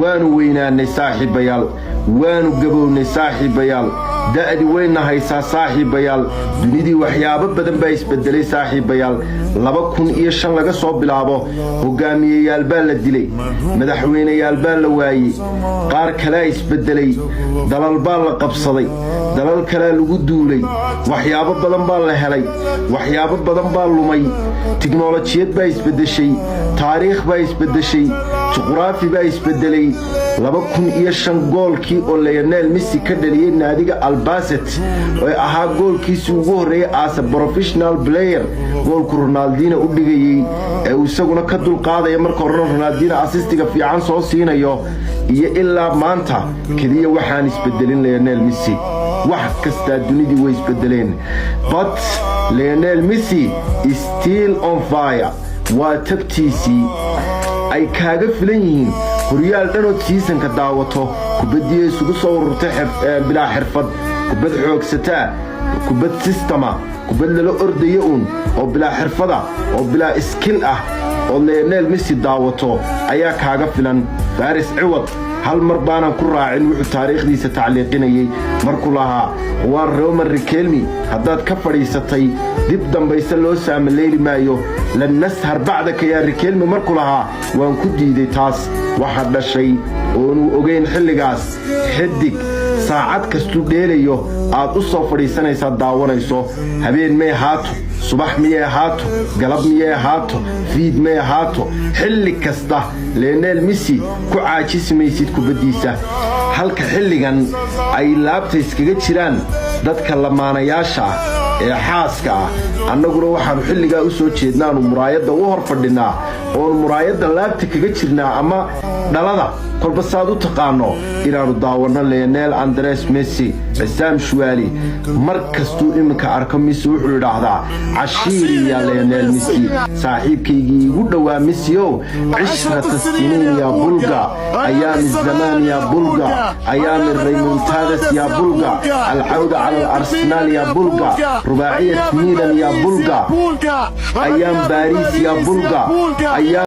وانو ويناني صاحبيال وانو قبوني صاحبيال دأدي وين هيسا صاحبيال دنيدي وحيابة بدن بايس بدلي صاحبيال لبكون إيشان لغا صوب بلابو هقامي يالبال لدلي مدحوين يالبال لواي قار كلايس بدلي دلال بال لقبصدي دلال كلا لغدولي وحيابة بدن بال لهلي وحيابة بدن بال لمي تكنولوجيات بايس بدشي تاريخ بايس بدشي جغرافي بايس بدلي لبكون إيشان جول كي أو ليونيل ميسي كدلي ناديga الباسط وأها جول كي سوغو ري as a professional player جول كرونالدينا ودقي وسقونا كدول قاضي يمركو رونالدينا أسيستيكا في عن صوصينا يو إلا مانتا كذي وحان يسبدلين ليونيل ميسي واحد كستا دنيدي ويسبدلين but ليونيل ميسي is still on fire وتبتيسي أي كاغا فلين هريال دانو تسيسن كداوتو كبدي سوغو صورتي بلا حرفد كبد حوغستا كبد سيستما كبد لو ارديون او بلا حرفدا او بلا اسكيل او ليونيل ميسي داوتو ايا كاغا فلان فارس عوض هل مربانا كراعين وحو تاريخديسا تعليقينيي markuu lahaa waa Roman Riquelme haddaad ka fadhiisatay dib dambaysa loo saamaleeli maayo lan nashar bacdaka ya Riquelme markuu lahaa waan ku diiday taas waxa dhashay oo ogeyn xilligaas xidig saacad kastu dheelayo aad u soo fadhiisanaysa daawanayso habeen may haato subax miyay haato galab miyay haato fiid may haato xilli kasta Lionel Messi ku caajismaysid kubadiisa halka xilligan ay laabta iskaga jiraan dadka lamaanayaasha ee xaaska annaguna waxaan xilliga u soo jeednaa muraayada u hor fadhinaa oo muraayada laabta kaga jirnaa ama dhalada kolba saad u taqaano inaanu daawano Lionel Andres Messi Sam Shuali markastuu iminka arko Messi wuxuu yiraahdaa cashiiri ya Lionel Messi saaxiibkaygii ugu dhawaa Messi oo 10 siniin ya bulga ayaam zaman ya bulga ayaam remontadas ya bulga العودة على الأرسنال يا بولغا رباعية ميلان يا بولغا أيام باريس يا بولغا أيام